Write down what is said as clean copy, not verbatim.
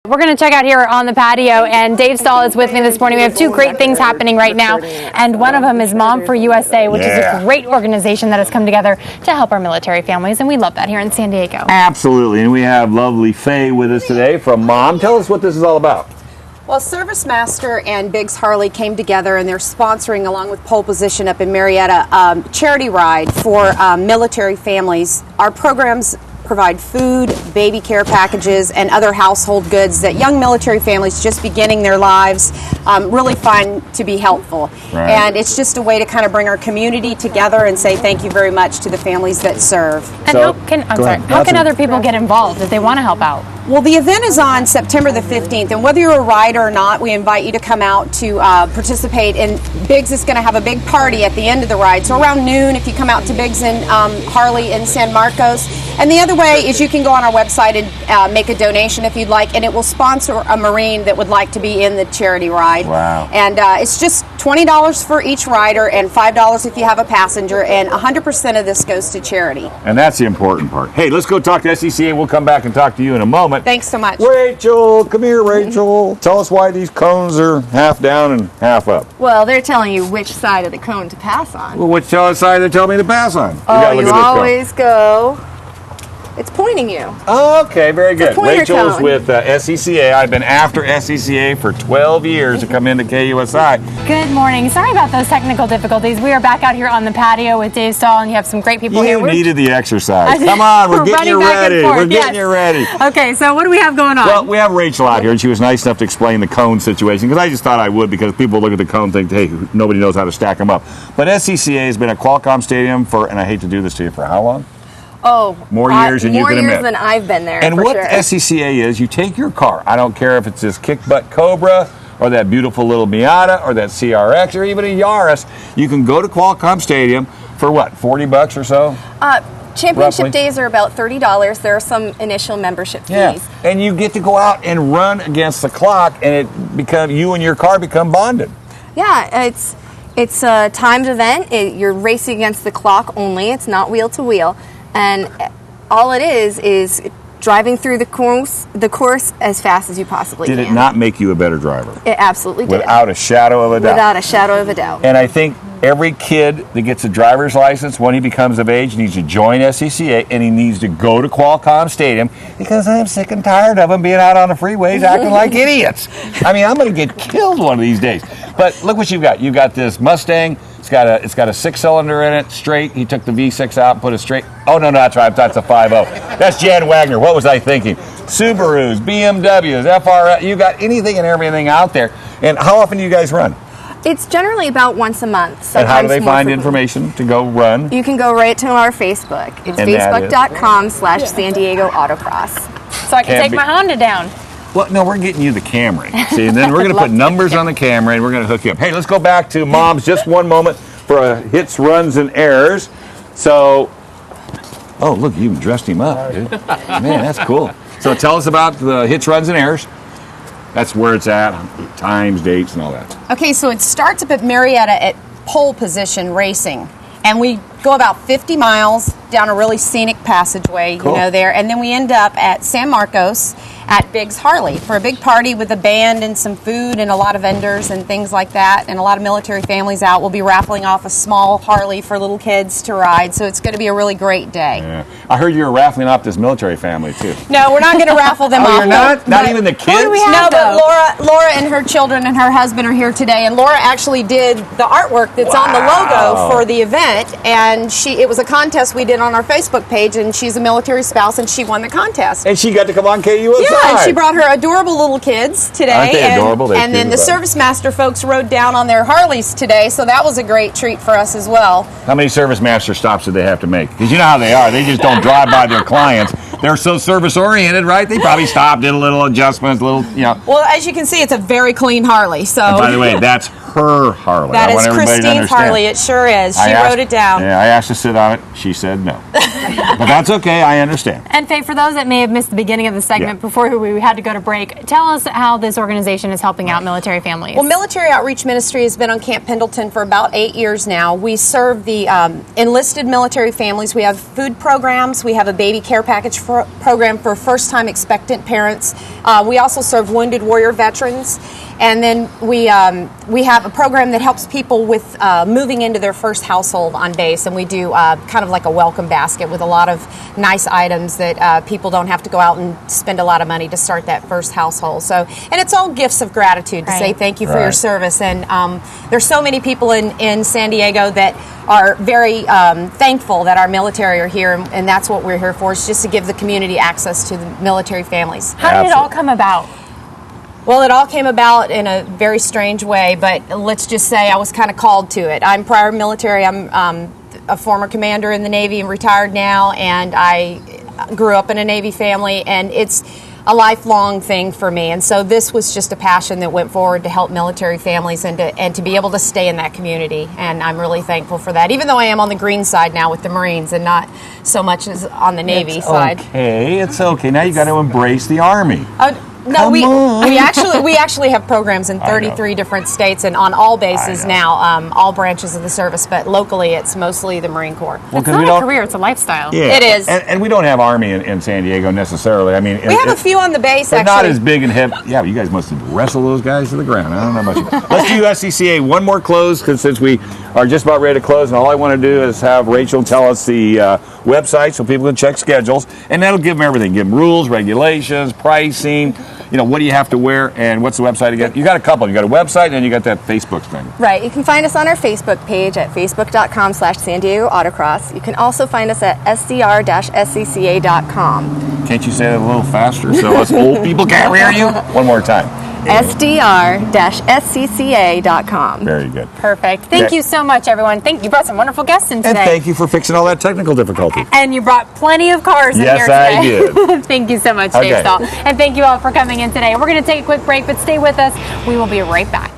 We're going to check out here on the patio, and Dave Stahl is with me this morning. We have two great things happening right now, and one of them is Mom for USA, which is a great organization that has come together to help our military families, and we love that here in San Diego. Absolutely, and we have lovely Faye with us today from Mom. Tell us what this is all about. Well, Service Master and Biggs Harley came together, and they're sponsoring, along with Pole Position up in Marietta, charity ride for military families. Our programs provide food, baby care packages, and other household goods that young military families just beginning their lives really find to be helpful. Right. And it's just a way to kind of bring our community together and say thank you very much to the families that serve. And So, how can other people get involved if they want to help out? Well, the event is on September the 15th, and whether you're a rider or not, we invite you to come out to participate. And Biggs is going to have a big party at the end of the ride, so around noon if you come out to Biggs and Harley in San Marcos. And the other way is you can go on our website and make a donation if you'd like, and it will sponsor a Marine that would like to be in the charity ride. Wow. And it's just $20 for each rider and $5 if you have a passenger, and 100% of this goes to charity. And that's the important part. Hey, let's go talk to SCCA. We'll come back and talk to you in a moment. Thanks so much. Rachel, come here, Rachel. Tell us why these cones are half down and half up. Well, they're telling you which side of the cone to pass on. Well, which side they tell me to pass on? You always go. It's pointing you. Okay, very good. pointer Rachel's cone. with SCCA. I've been after SCCA for 12 years to come into KUSI. Good morning. Sorry about those technical difficulties. We are back out here on the patio with Dave Stahl, and you have some great people here. You needed the exercise. Come on, we're getting you ready. We're getting you ready. Okay, so what do we have going on? Well, we have Rachel out here, and she was nice enough to explain the cone situation, because I just thought I would, because people look at the cone and think, hey, nobody knows how to stack them up. But SCCA has been at Qualcomm Stadium for, and I hate to do this to you, for how long? More years than you can admit. More years than I've been there. And what SCCA is, you take your car. I don't care if it's this kick-butt Cobra or that beautiful little Miata or that CRX or even a Yaris. You can go to Qualcomm Stadium for what, $40 or so? Championship roughly? days are about $30. There are some initial membership fees. Yeah, and you get to go out and run against the clock, and you and your car become bonded. Yeah, it's a timed event. You're racing against the clock only. It's not wheel to wheel. And all it is driving through the course as fast as you possibly can. Did it not make you a better driver? It absolutely did. Without a shadow of a doubt. Without a shadow of a doubt. And I think every kid that gets a driver's license when he becomes of age needs to join SCCA, and he needs to go to Qualcomm Stadium, because I'm sick and tired of them being out on the freeways acting like idiots. I mean, I'm going to get killed one of these days. But look what you've got. You've got this Mustang. It's got a 6-cylinder in it, straight. He took the V6 out and put a straight. Oh, no, that's right. That's a 5.0. That's Jan Wagner. What was I thinking? Subarus, BMWs, FRS. You got anything and everything out there. And how often do you guys run? It's generally about once a month. And how do they find information to go run? You can go right to our Facebook. It's facebook.com/San Diego Autocross. So I can take my Honda down. Well, no, we're getting you the Camry. See, and then we're going to put numbers on the Camry, and we're going to hook you up. Hey, let's go back to Mom's just one moment for hits, runs, and errors. So, oh, look, you dressed him up, dude. Man, that's cool. So tell us about the hits, runs, and errors. That's where it's at, times, dates, and all that. Okay, so it starts up at Marietta at Pole Position Racing, and we go about 50 miles down a really scenic passageway, cool. There, and then we end up at San Marcos at Biggs Harley for a big party with a band and some food and a lot of vendors and things like that, and a lot of military families out. We'll be raffling off a small Harley for little kids to ride, so it's going to be a really great day. Yeah. I heard you were raffling off this military family, too. No, we're not going to raffle them off. You're not? Not even the kids? What do we have, No, but Laura and her children and her husband are here today, and Laura actually did the artwork that's on the logo for the event, and it was a contest we did on our Facebook page, and she's a military spouse, and she won the contest. And she got to come on KUSI. Yeah, and she brought her adorable little kids today. Aren't they adorable? And then the Service Master folks rode down on their Harleys today, so that was a great treat for us as well. How many Service Master stops did they have to make? Because you know how they are. They just don't drive by their clients. They're so service-oriented, right? They probably stopped, did a little adjustments, Well, as you can see, it's a very clean Harley. So. And by the way, that's her Harley. That is Christine's Harley. It sure is. She wrote it down. Yeah, I asked to sit on it. She said no. But that's okay. I understand. And Faye, for those that may have missed the beginning of the segment before we had to go to break, tell us how this organization is helping out military families. Well, Military Outreach Ministry has been on Camp Pendleton for about 8 years now. We serve the enlisted military families. We have food programs. We have a baby care package program for first-time expectant parents. We also serve wounded warrior veterans. And then we have a program that helps people with moving into their first household on base, and we do kind of like a welcome basket with a lot of nice items that people don't have to go out and spend a lot of money to start that first household. So, and it's all gifts of gratitude to say thank you for your service. And there's so many people in San Diego that are very thankful that our military are here, and that's what we're here for, is just to give the community access to the military families. How did it all come about? Well, it all came about in a very strange way, but let's just say I was kind of called to it. I'm prior military. I'm a former commander in the Navy and retired now, and I grew up in a Navy family, and it's a lifelong thing for me. And so this was just a passion that went forward to help military families and to be able to stay in that community. And I'm really thankful for that, even though I am on the green side now with the Marines and not so much as on the Navy side. Okay, it's okay. Now you got to embrace the Army. No, we actually have programs in 33 different states and on all bases now, all branches of the service. But locally, it's mostly the Marine Corps. Well, it's not a career; it's a lifestyle. Yeah, it is. And we don't have Army in San Diego necessarily. I mean, we have a few on the base. They're actually not as big and heavy. Yeah, but you guys must have wrestled those guys to the ground. I don't know about you. Let's do SCCA one more close, because since we are just about ready to close, and all I want to do is have Rachel tell us the website so people can check schedules, and that'll give them everything. Give them rules, regulations, pricing. What do you have to wear, and what's the website again? You got a couple. You got a website, and then you got that Facebook thing. Right. You can find us on our Facebook page at facebook.com/San Diego Autocross. You can also find us at sdr-scca.com. Can't you say that a little faster so us old people can't hear you? One more time. sdr-scca.com. Very good. Perfect. Thank you so much, everyone. You brought some wonderful guests in today. And thank you for fixing all that technical difficulty. And you brought plenty of cars in here today. Yes, I did. Thank you so much, Dave Stahl. And thank you all for coming in today. We're going to take a quick break, but stay with us. We will be right back.